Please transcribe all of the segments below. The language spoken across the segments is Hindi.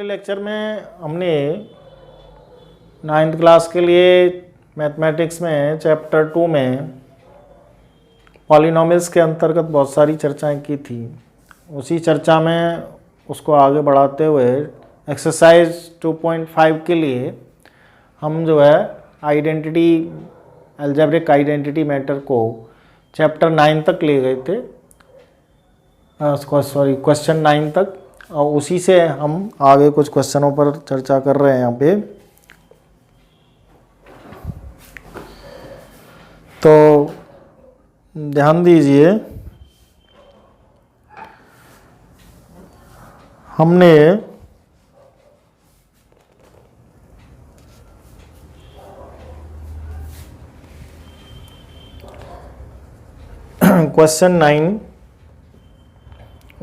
पिछले लेक्चर में हमने 9th क्लास के लिए मैथमेटिक्स में चैप्टर 2 में पॉलिनॉमियल्स के अंतर्गत बहुत सारी चर्चाएं की थी। उसी चर्चा में उसको आगे बढ़ाते हुए एक्सरसाइज 2.5 के लिए हम जो है आइडेंटिटी अलजेब्रिक आइडेंटिटी मैटर को चैप्टर 9 तक ले गए थे, क्वेश्चन 9 तक, और उसी से हम आगे कुछ क्वेश्चनों पर चर्चा कर रहे हैं यहाँ पे। तो ध्यान दीजिए, हमने question 9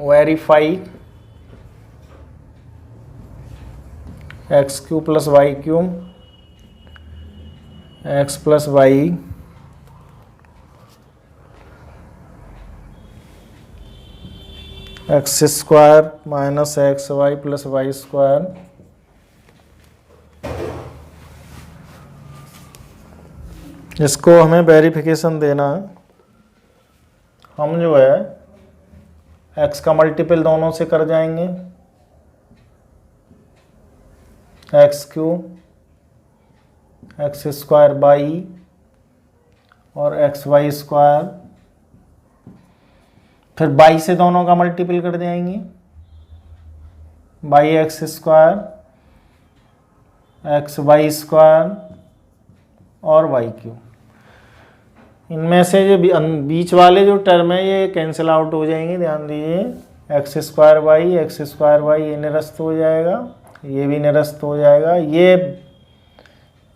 verify x cube plus y cube x plus y x square minus x y plus y square इसको हमें वेरिफिकेशन देना है। हम जो है एक्स का मल्टीपल दोनों से कर जाएंगे, x cube x square by और एक्स वाई स्क्वायर, फिर बाई से दोनों का मल्टीपल कर जाएंगे, by x square x y square और वाई क्यू। इनमें से जो बीच वाले जो टर्म है ये कैंसिल आउट हो जाएंगे। ध्यान दीजिए, एक्स स्क्वायर वाई ये निरस्त हो जाएगा, ये भी निरस्त हो जाएगा, ये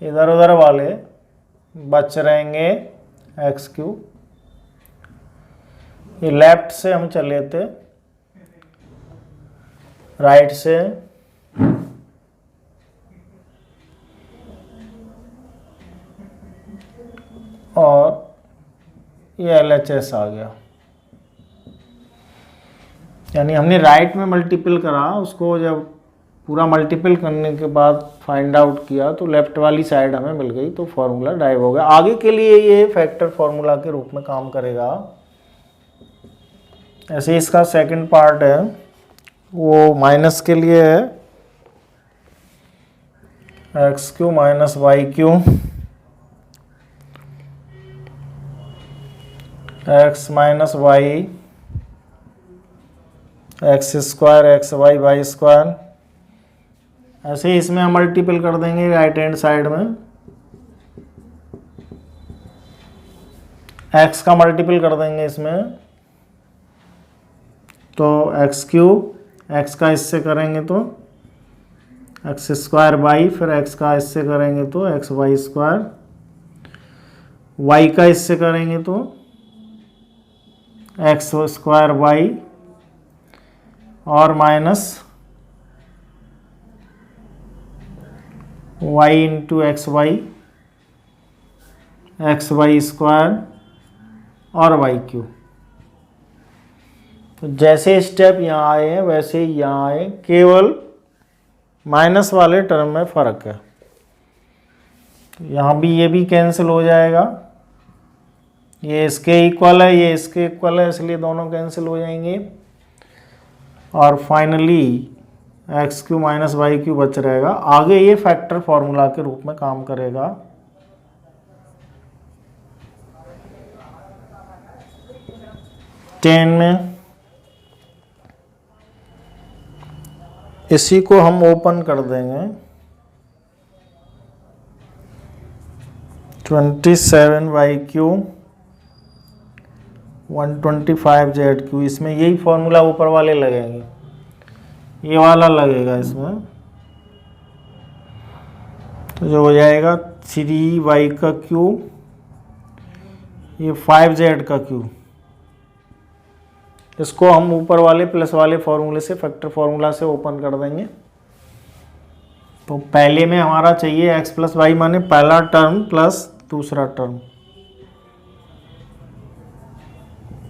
इधर उधर वाले बच रहेंगे एक्स क्यू। ये लेफ्ट से हम चले थे राइट से, और ये LHS आ गया। यानी हमने राइट में मल्टीपल करा, उसको जब पूरा मल्टीपल करने के बाद फाइंड आउट किया तो लेफ्ट वाली साइड हमें मिल गई, तो फॉर्मूला ड्राइव हो गया। आगे के लिए ये फैक्टर फॉर्मूला के रूप में काम करेगा। ऐसे इसका सेकंड पार्ट है, वो माइनस के लिए है, x cube minus y cube x minus y x square x y y square. ऐसे ही इसमें हम मल्टीपल कर देंगे राइट हैंड साइड में, एक्स का मल्टीपल कर देंगे इसमें, तो एक्स क्यू एक्स का इससे करेंगे तो एक्स स्क्वायर वाई, फिर एक्स का इससे करेंगे तो एक्स वाई स्क्वायर, वाई का इससे करेंगे तो एक्स स्क्वायर वाई और minus y into x y square और वाई क्यू। तो जैसे स्टेप यहाँ आए हैं वैसे ही यहाँ आए, केवल माइनस वाले टर्म में फ़र्क है। यहाँ भी ये भी कैंसिल हो जाएगा, ये इसके इक्वल है ये इसके इक्वल है, इसलिए दोनों कैंसिल हो जाएंगे। और finally x cube minus y cube बच रहेगा। आगे ये फैक्टर फॉर्मूला के रूप में काम करेगा। टेन में इसी को हम ओपन कर देंगे, 27 वाई क्यू 125 जेड क्यू। इसमें यही फॉर्मूला ऊपर वाले लगेंगे, ये वाला लगेगा इसमें, तो जो हो जाएगा 3y का क्यू, ये 5z का क्यू। इसको हम ऊपर वाले प्लस वाले फॉर्मूले से फैक्टर फॉर्मूला से ओपन कर देंगे। तो पहले में हमारा चाहिए x प्लस वाई, माने पहला टर्म प्लस दूसरा टर्म,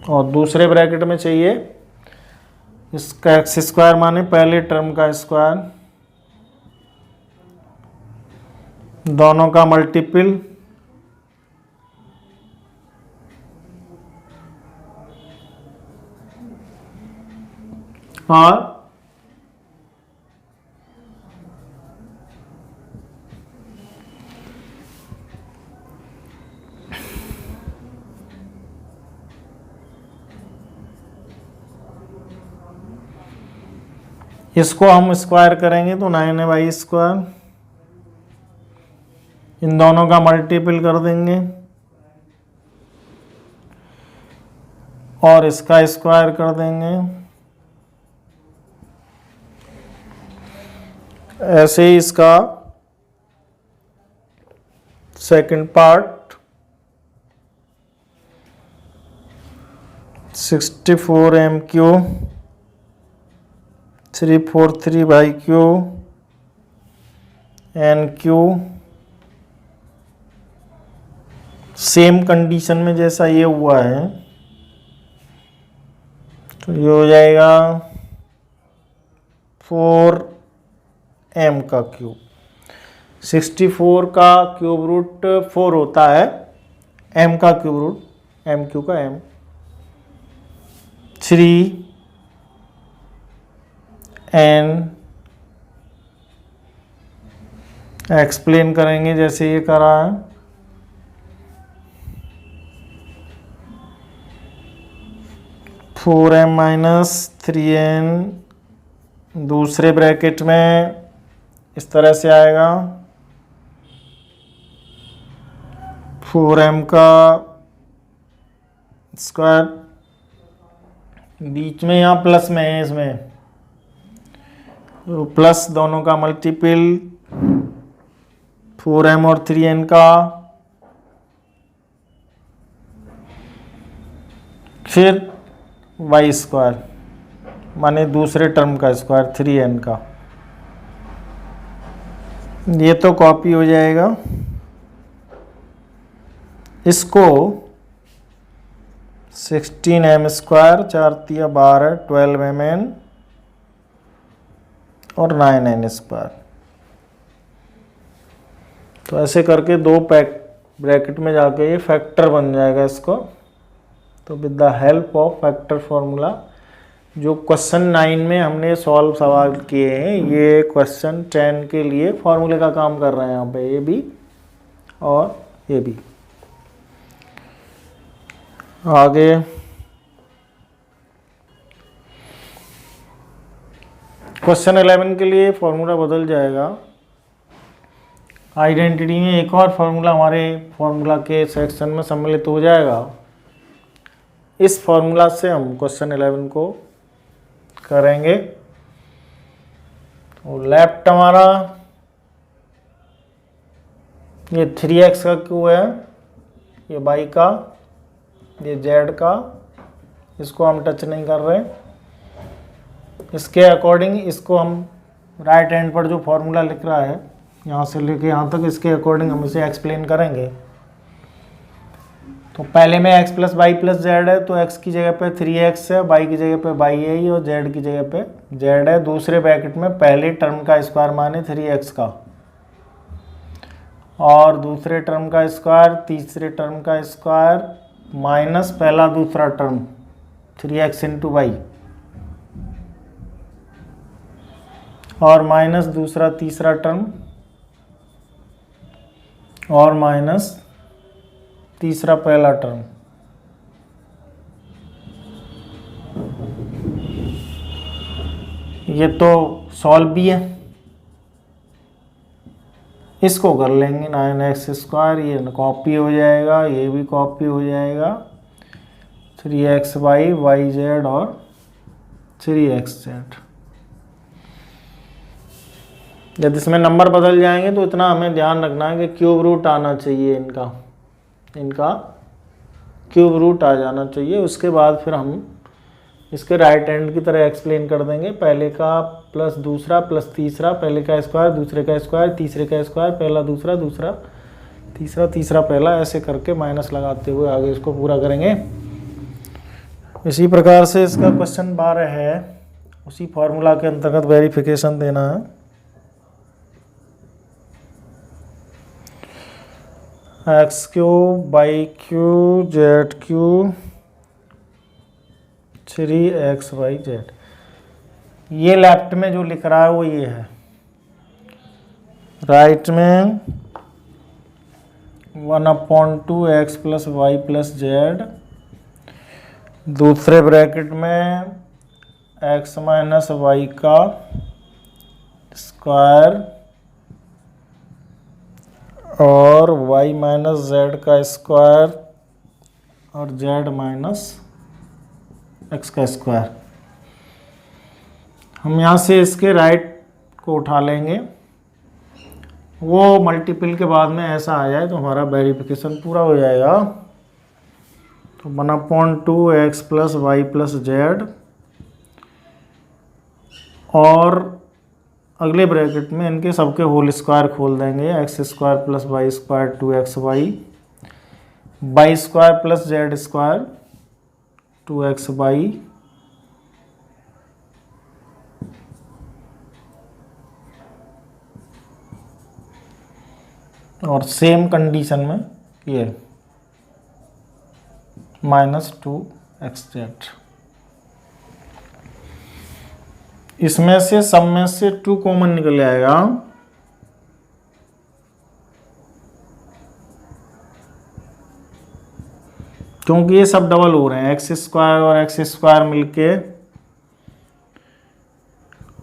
और दूसरे ब्रैकेट में चाहिए इसका एक्स स्क्वायर, माने पहले टर्म का स्क्वायर दोनों का मल्टीपल और इसको हम स्क्वायर करेंगे तो 9y²। इन दोनों का मल्टीपल कर देंगे और इसका स्क्वायर कर देंगे। ऐसे ही इसका second part 64m³ 343/3 n³ same condition में जैसा ये हुआ है तो ये हो जाएगा 4m का क्यूब। 64 का क्यूब रूट 4 होता है, m का क्यूब रूट m³ का m 3n एक्सप्लेन करेंगे जैसे ये करा है। फोर एम माइनस 3n दूसरे ब्रैकेट में इस तरह से आएगा। 4m का स्क्वायर, बीच में यहाँ प्लस में है, इसमें तो प्लस दोनों का मल्टीपल 4m और 3n का, फिर y² माने दूसरे टर्म का स्क्वायर 3n का। ये तो कॉपी हो जाएगा। इसको 16m², 4 तिया 12, 12mn और 9n²। तो ऐसे करके दो ब्रैकेट में जाके ये फैक्टर बन जाएगा इसको। तो with the help of factor formula, जो क्वेश्चन 9 में हमने सॉल्व सवाल किए हैं, ये क्वेश्चन 10 के लिए फॉर्मूले का काम कर रहे हैं यहाँ पे, ये भी और ये भी। आगे क्वेश्चन 11 के लिए फॉर्मूला बदल जाएगा। आइडेंटिटी में एक और फॉर्मूला हमारे फॉर्मूला के सेक्शन में सम्मिलित हो जाएगा। इस फॉर्मूला से हम क्वेश्चन 11 को करेंगे। तो लेफ्ट हमारा ये 3x का क्यू है, ये y का, ये z का, इसको हम टच नहीं कर रहे। इसके अकॉर्डिंग इसको हम राइट हैंड पर जो फॉर्मूला लिख रहा है यहाँ से लेके यहाँ तक, इसके अकॉर्डिंग हम इसे एक्सप्लेन करेंगे। तो पहले में x + y + z है, तो x की जगह पे 3x है, y की जगह पे y है और z की जगह पे z है। दूसरे ब्रैकेट में पहले टर्म का स्क्वायर माने 3x का, और दूसरे टर्म का स्क्वायर, तीसरे टर्म का स्क्वायर माइनस पहला दूसरा टर्म 3x × y, और माइनस दूसरा तीसरा टर्म, और माइनस तीसरा पहला टर्म। ये तो सॉल्व भी है, इसको कर लेंगे 9x², ये कॉपी हो जाएगा, ये भी कॉपी हो जाएगा। 3xy, yz और 3xz। यदि इसमें नंबर बदल जाएंगे तो इतना हमें ध्यान रखना है कि क्यूब रूट आना चाहिए, इनका क्यूब रूट आ जाना चाहिए। उसके बाद फिर हम इसके राइट हैंड की तरह एक्सप्लेन कर देंगे। पहले का प्लस दूसरा प्लस तीसरा, पहले का स्क्वायर दूसरे का स्क्वायर, तीसरे का स्क्वायर, पहला दूसरा दूसरा तीसरा तीसरा पहला, ऐसे करके माइनस लगाते हुए आगे इसको पूरा करेंगे। इसी प्रकार से इसका क्वेश्चन 12 है, उसी फॉर्मूला के अंतर्गत वेरिफिकेशन देना है। X cube y cube z cube 3xyz। ये लेफ्ट में जो लिख रहा है वो ये है, राइट में 1/2x plus y plus z, दूसरे ब्रैकेट में x माइनस वाई का स्क्वायर और y माइनस जेड का स्क्वायर और z माइनस x का स्क्वायर। हम यहाँ से इसके राइट को उठा लेंगे, वो मल्टीपल के बाद में ऐसा आ जाए तो हमारा वेरिफिकेशन पूरा हो जाएगा। तो 1/2x plus y plus z और अगले ब्रैकेट में इनके सबके होल स्क्वायर खोल देंगे, x square plus y square 2xy, y square plus z square 2xy और सेम कंडीशन में ये -2xz। इसमें से सब में से 2 कॉमन निकल आएगा, क्योंकि ये सब डबल हो रहे हैं, एक्स स्क्वायर और एक्स स्क्वायर मिलके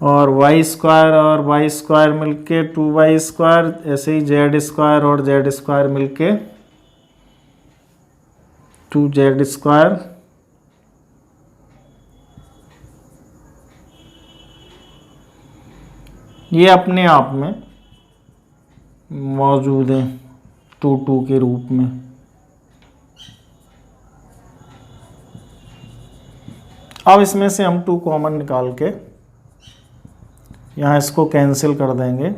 और वाई स्क्वायर और वाई स्क्वायर मिलके 2y स्क्वायर, ऐसे ही जेड स्क्वायर और जेड स्क्वायर मिलके 2z स्क्वायर। ये अपने आप में मौजूद है 2 के रूप में। अब इसमें से हम 2 कॉमन निकाल के यहाँ इसको कैंसिल कर देंगे।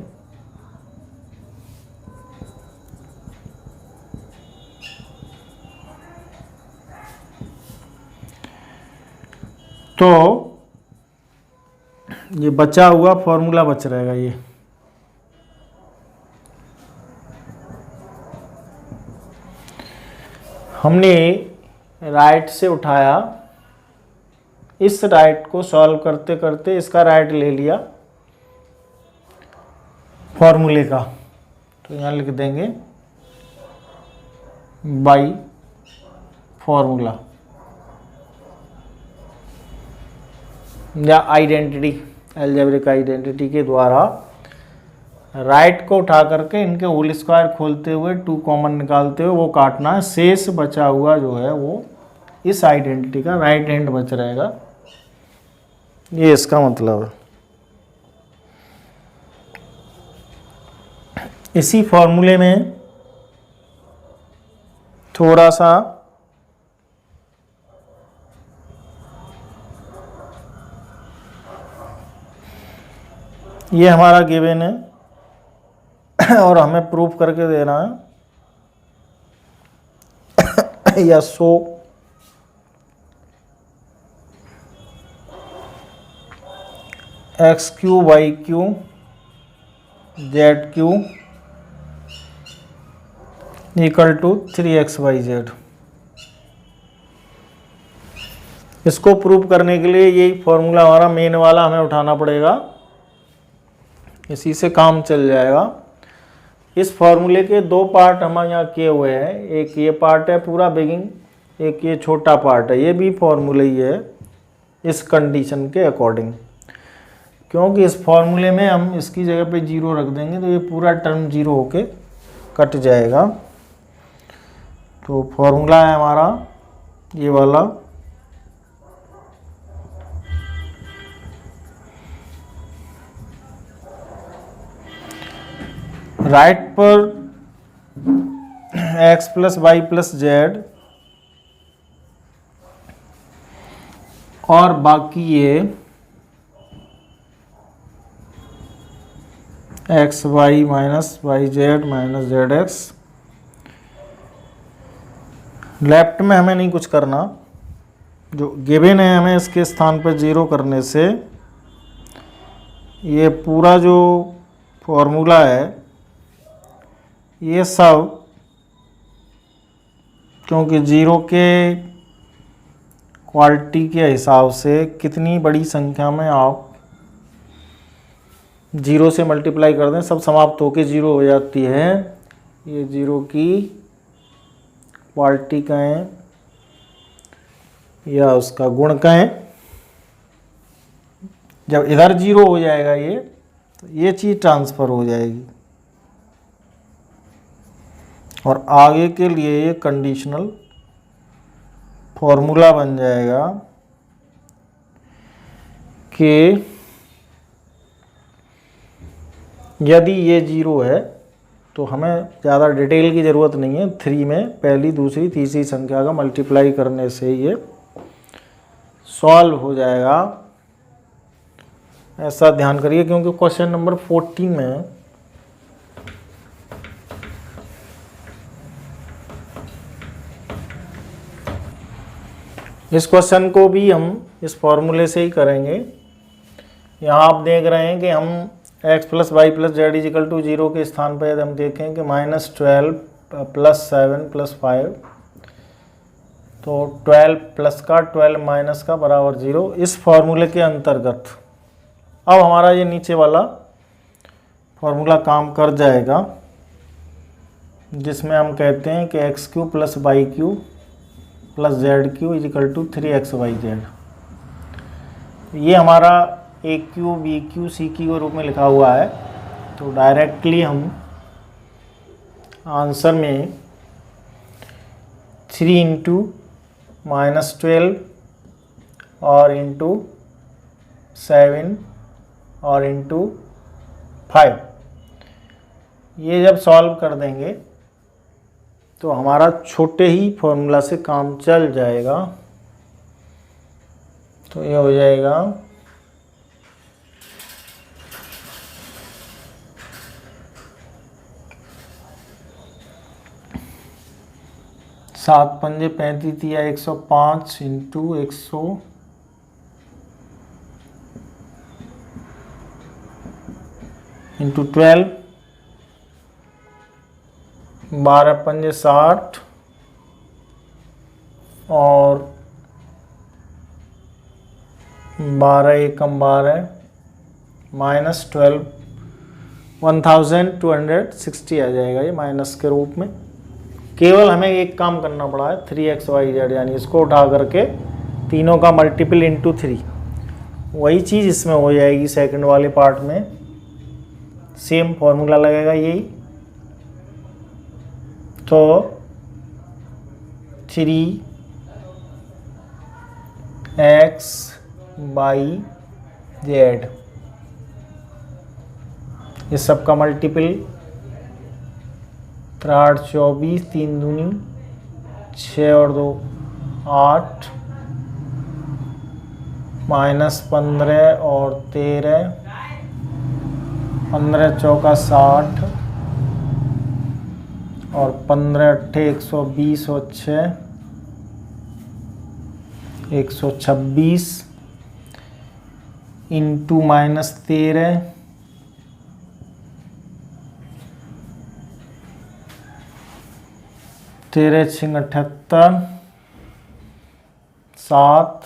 तो ये बचा हुआ फॉर्मूला बच रहेगा, ये हमने राइट से उठाया, इस राइट को सॉल्व करते करते इसका राइट ले लिया फॉर्मूले का, तो यहाँ लिख देंगे बाई फॉर्मूला या आइडेंटिटी, अलजेब्रिक आइडेंटिटी के द्वारा राइट को उठा करके इनके होल स्क्वायर खोलते हुए 2 कॉमन निकालते हुए वो काटना है, शेष बचा हुआ जो है वो इस आइडेंटिटी का राइट हैंड बच रहेगा। ये इसका मतलब है। इसी फॉर्मूले में थोड़ा सा ये हमारा गिवन है और हमें प्रूफ करके देना है या so x q y q z q equal to 3xyz। इसको प्रूव करने के लिए यही फॉर्मूला हमारा मेन वाला हमें उठाना पड़ेगा, इसी से काम चल जाएगा। इस फॉर्मूले के 2 पार्ट हम यहाँ किए हुए हैं, एक ये पार्ट है पूरा बिगिंग, एक ये छोटा पार्ट है, ये भी फॉर्मूला ही है इस कंडीशन के अकॉर्डिंग। क्योंकि इस फॉर्मूले में हम इसकी जगह पे 0 रख देंगे तो ये पूरा टर्म 0 होके कट जाएगा। तो फॉर्मूला है हमारा ये वाला, राइट पर x plus y plus z और बाकी ये x y minus y z minus z x. Left में हमें नहीं कुछ करना, जो गिवन है हमें इसके स्थान पर 0 करने से ये पूरा जो फॉर्मूला है ये सब क्योंकि जीरो के क्वालिटी के हिसाब से कितनी बड़ी संख्या में आप जीरो से मल्टीप्लाई कर दें सब समाप्त होके जीरो हो जाती है। ये जीरो की क्वालिटी कहें या उसका गुण कहें। जब इधर जीरो हो जाएगा ये, तो ये चीज़ ट्रांसफ़र हो जाएगी और आगे के लिए ये कंडीशनल फॉर्मूला बन जाएगा कि यदि ये जीरो है तो हमें ज़्यादा डिटेल की ज़रूरत नहीं है। 3 में पहली, दूसरी, तीसरी संख्या का मल्टीप्लाई करने से ये सॉल्व हो जाएगा। ऐसा ध्यान करिए क्योंकि क्वेश्चन नंबर 14 में इस क्वेश्चन को भी हम इस फॉर्मूले से ही करेंगे। यहाँ आप देख रहे हैं कि हम x + y + z = 0 के स्थान पर यदि हम देखें कि -12 + 7 + 5, तो 12 प्लस का 12 माइनस का बराबर 0। इस फॉर्मूले के अंतर्गत अब हमारा ये नीचे वाला फॉर्मूला काम कर जाएगा, जिसमें हम कहते हैं कि x³ + y³ + z³ = 3xyz। ये हमारा AQ, BQ, CQ के रूप में लिखा हुआ है। तो डायरेक्टली हम आंसर में 3 × -12 और इंटू 7 और इंटू 5, ये जब सॉल्व कर देंगे तो हमारा छोटे ही फॉर्मूला से काम चल जाएगा। तो ये हो जाएगा 7 × 5 = 35 या 105 इंटू 100 इंटू 12, 12 × 5 = 60 और 12 × 1 = 12 -12 1260 आ जाएगा ये माइनस के रूप में। केवल हमें एक काम करना पड़ा है 3xyz, यानी इसको उठा करके तीनों का मल्टीपल इंटू 3। वही चीज़ इसमें हो जाएगी सेकंड वाले पार्ट में, सेम फॉर्मूला लगेगा यही। तो 3xyz इस सब का मल्टीपल 3 × 8 = 24, 3 दूनी 6 और 2 8, -15 और 13, 15 × 4 = 60 और 15 × 8 = 120 और 6 126 इंटू -13 13 × 6 = 78, 7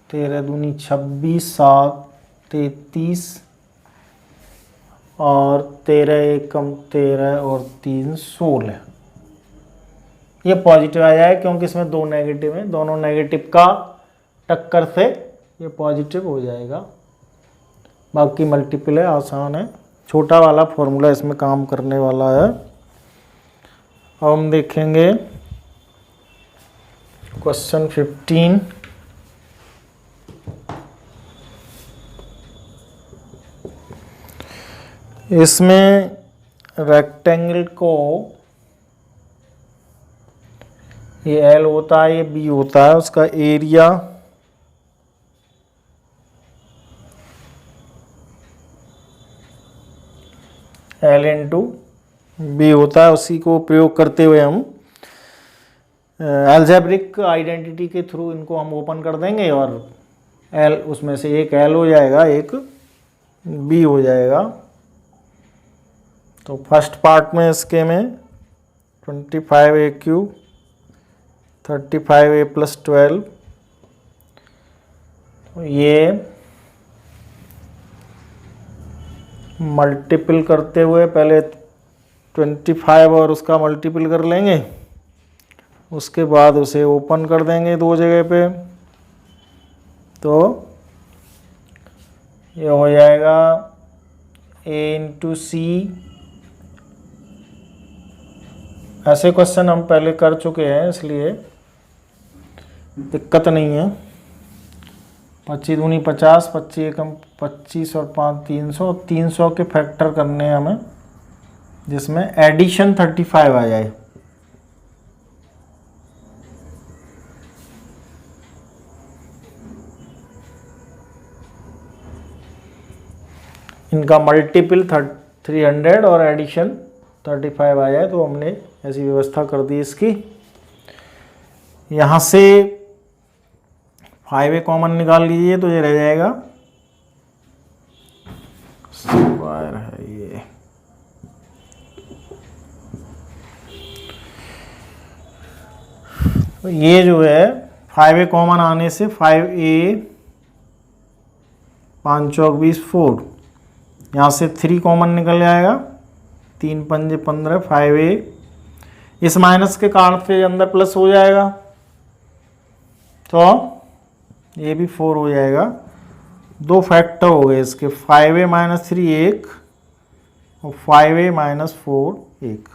13 दूनी 26, 7 33 और 13 × 1 = 13 और 3 16। ये पॉजिटिव आ जाए क्योंकि इसमें 2 नेगेटिव हैं, दोनों नेगेटिव का टक्कर से ये पॉजिटिव हो जाएगा। बाकी मल्टीपल है, आसान है, छोटा वाला फॉर्मूला इसमें काम करने वाला है। अब हम देखेंगे क्वेश्चन 15। इसमें रेक्टेंगल को ये L होता है, ये B होता है, उसका एरिया L × B होता है। उसी को प्रयोग करते हुए हम अलजेब्रिक आइडेंटिटी के थ्रू इनको हम ओपन कर देंगे और L उसमें से एक L हो जाएगा, एक B हो जाएगा। तो फर्स्ट पार्ट में इसके में 25 AQ 35a + 12, ये मल्टीपल करते हुए पहले 25 और उसका मल्टीपल कर लेंगे, उसके बाद उसे ओपन कर देंगे दो जगह पे, तो ये हो जाएगा a × c। ऐसे क्वेश्चन हम पहले कर चुके हैं इसलिए दिक्कत नहीं है। 25 दूनी 50, 25 एकम 25 और 5 300, 300 के फैक्टर करने हैं हमें, जिसमें एडिशन 35 आ जाए। इनका मल्टीपल 300 और एडिशन 35 आ जाए, तो हमने ऐसी व्यवस्था कर दी इसकी। यहाँ से 5a कॉमन निकाल लीजिए तो ये रह जाएगा स्क्वायर है ये, तो ये जो है 5a कॉमन आने से 5a 5 चौक 20 4, यहाँ से 3 कॉमन निकल जाएगा, 3 पंजे 15, 5a इस माइनस के कारण से अंदर प्लस हो जाएगा, तो ये भी 4 हो जाएगा। दो फैक्टर हो गए इसके, 5a - 3 1 और 5a - 4 1।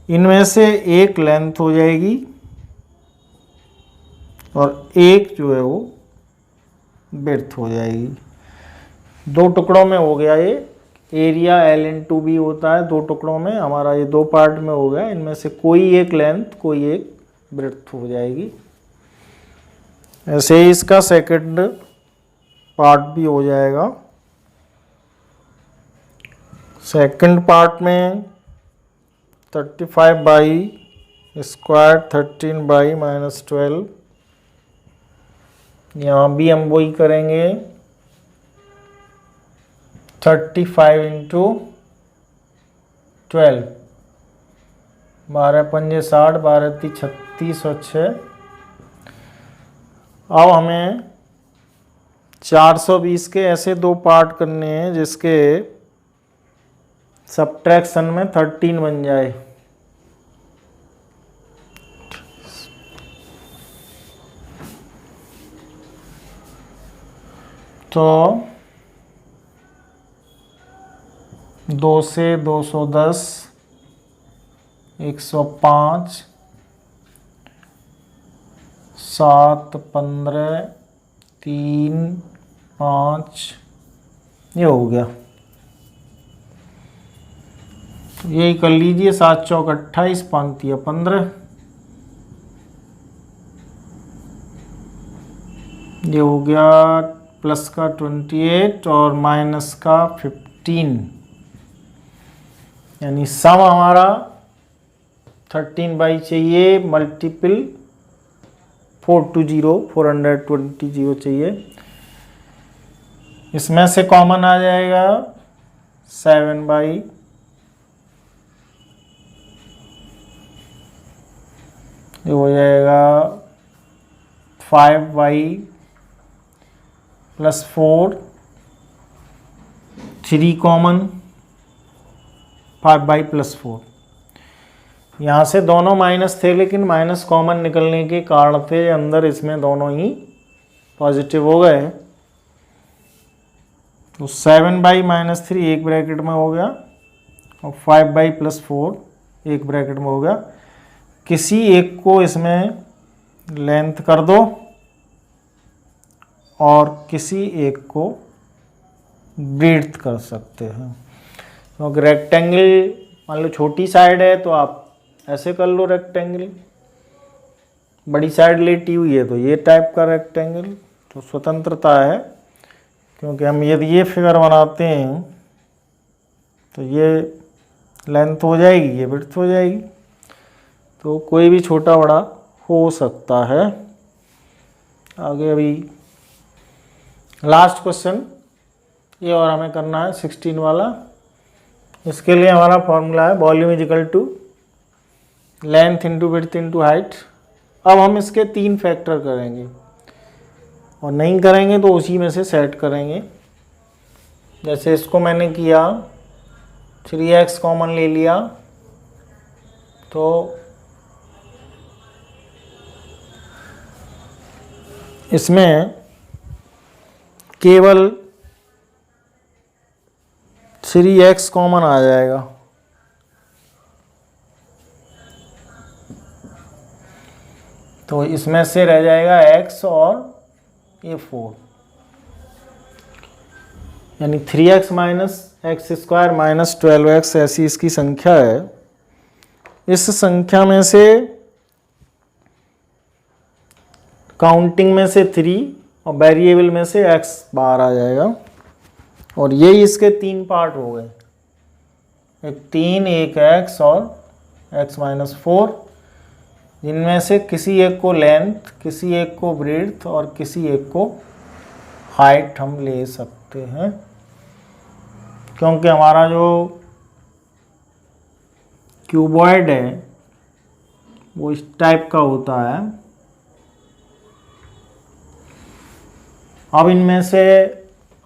इनमें से एक लेंथ हो जाएगी और एक जो है वो ब्रेड्थ हो जाएगी। दो टुकड़ों में हो गया ये। एरिया L/B होता है दो टुकड़ों में, हमारा ये दो पार्ट में हो गया। इनमें से कोई एक लेंथ कोई एक ब्रेड्थ हो जाएगी। ऐसे ही इसका सेकंड पार्ट भी हो जाएगा। सेकंड पार्ट में 35/² 13/-12, यहाँ भी हम वही करेंगे 35 × 12, 12 पंजे 60, 12 × 36 और 6। अब हमें 420 के ऐसे दो पार्ट करने हैं जिसके सब्ट्रैक्शन में 13 बन जाए। तो 2 से 210, 105, 7 15 3 5, ये हो गया। यही कर लीजिए, 7 चौक 28, 5 तिया 15, ये हो गया प्लस का 28 और माइनस का 15, यानी सम हमारा 13 चाहिए, मल्टीपल 420 चाहिए। इसमें से कॉमन आ जाएगा 7/, ये हो जाएगा 5/+4, 3 कॉमन 5/+4। यहाँ से दोनों माइनस थे, लेकिन माइनस कॉमन निकलने के कारण से अंदर इसमें दोनों ही पॉजिटिव हो गए। तो 7/-3 एक ब्रैकेट में हो गया और 5/+4 एक ब्रैकेट में हो गया। किसी एक को इसमें लेंथ कर दो और किसी एक को ब्रेड्थ कर सकते हैं। तो रेक्टेंगल मान लो छोटी साइड है तो आप ऐसे कर लो रेक्टेंगल, बड़ी साइड लेटी हुई है तो ये टाइप का रेक्टेंगल। तो स्वतंत्रता है, क्योंकि हम यदि ये फिगर बनाते हैं तो ये लेंथ हो जाएगी, ये विड्थ हो जाएगी। तो कोई भी छोटा बड़ा हो सकता है। आगे अभी लास्ट क्वेश्चन ये और हमें करना है 16 वाला। इसके लिए हमारा फॉर्मूला है volume is equal to length into width into height. अब हम इसके 3 फैक्टर करेंगे और नहीं करेंगे तो उसी में से सेट करेंगे। जैसे इसको मैंने किया 3x कॉमन ले लिया तो इसमें केवल 3x कॉमन आ जाएगा। तो इसमें से रह जाएगा x और ये 4, यानी 3x minus x square minus 12x ऐसी इसकी संख्या है। इस संख्या में से काउंटिंग में से 3 और वेरिएबल में से x बाहर आ जाएगा। और यही इसके 3 पार्ट हो गए, एक 3, एक x और x माइनस 4, जिनमें से किसी एक को लेंथ, किसी एक को ब्रेड्थ और किसी एक को हाइट हम ले सकते हैं, क्योंकि हमारा जो क्यूबॉइड है वो इस टाइप का होता है। अब इनमें से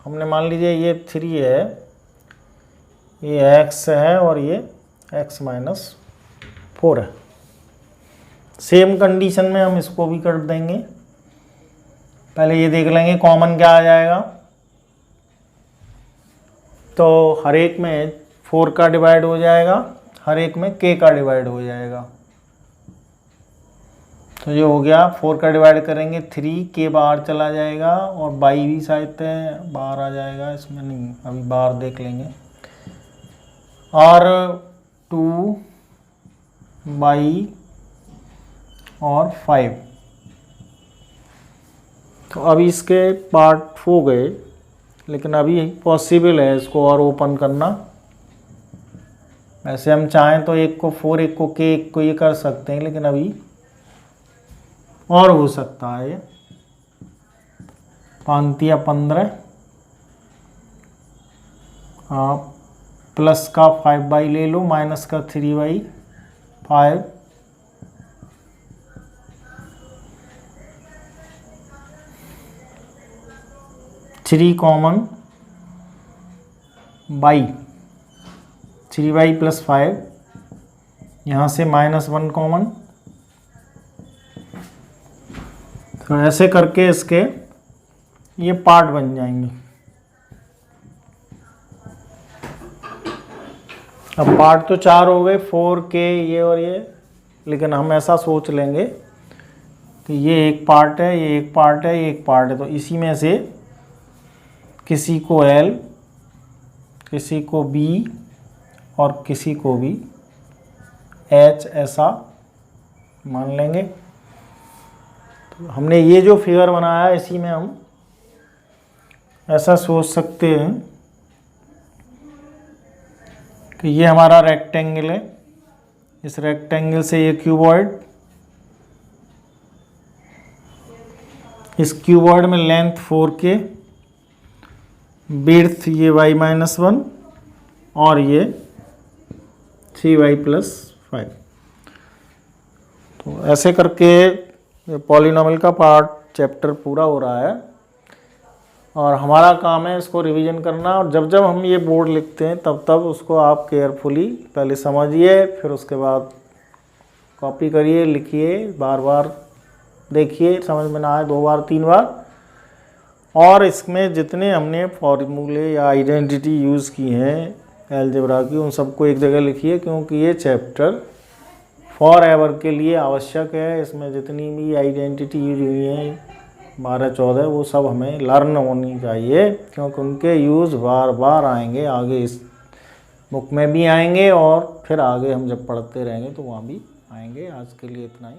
हमने मान लीजिए ये 3 है, ये x है और ये x माइनस 4 है। सेम कंडीशन में हम इसको भी कर देंगे। पहले ये देख लेंगे कॉमन क्या आ जाएगा। तो हर एक में 4 का डिवाइड हो जाएगा, हर एक में k का डिवाइड हो जाएगा। तो ये हो गया, 4 का डिवाइड करेंगे 3, k बाहर चला जाएगा और बाई भी शायद बाहर आ जाएगा, इसमें नहीं, अभी बाहर देख लेंगे। और 2 बाई और 5। तो अभी इसके पार्ट हो गए, लेकिन अभी पॉसिबल है इसको और ओपन करना। वैसे हम चाहें तो एक को 4, एक को k, एक को ये कर सकते हैं, लेकिन अभी और हो सकता है। ये 5 या 15, आप प्लस का 5 बाई ले लो, माइनस का 3 by 5, three common by 3 by plus 5, यहाँ से -1 कॉमन। तो ऐसे करके इसके ये पार्ट बन जाएंगे। अब पार्ट तो 4 हो गए, 4k ये और ये, लेकिन हम ऐसा सोच लेंगे कि ये एक पार्ट है, ये एक पार्ट है, ये एक पार्ट है। तो इसी में से किसी को L, किसी को B और किसी को भी H ऐसा मान लेंगे। तो हमने ये जो फिगर बनाया है इसी में हम ऐसा सोच सकते हैं कि ये हमारा रेक्टेंगल है, इस रेक्टेंगल से ये क्यूबॉइड, इस क्यूबॉइड में लेंथ 4k, विड्थ ये y माइनस 1 और ये 3y प्लस 5। तो ऐसे करके पॉलिनॉमियल का पार्ट चैप्टर पूरा हो रहा है और हमारा काम है इसको रिवीजन करना। और जब जब हम ये बोर्ड लिखते हैं तब तब उसको आप केयरफुली पहले समझिए, फिर उसके बाद कॉपी करिए, लिखिए, बार बार देखिए, समझ में ना आए 2 बार 3 बार। और इसमें जितने हमने फॉर्मूले या आइडेंटिटी यूज़ की हैं अलजेब्रा की, उन सबको एक जगह लिखिए, क्योंकि ये चैप्टर फॉर एवर के लिए आवश्यक है। इसमें जितनी भी आइडेंटिटी यूज हुई हैं 12-14, वो सब हमें लर्न होनी चाहिए, क्योंकि उनके यूज़ बार बार आएंगे, आगे इस बुक में भी आएंगे और फिर आगे हम जब पढ़ते रहेंगे तो वहाँ भी आएंगे। आज के लिए इतना ही।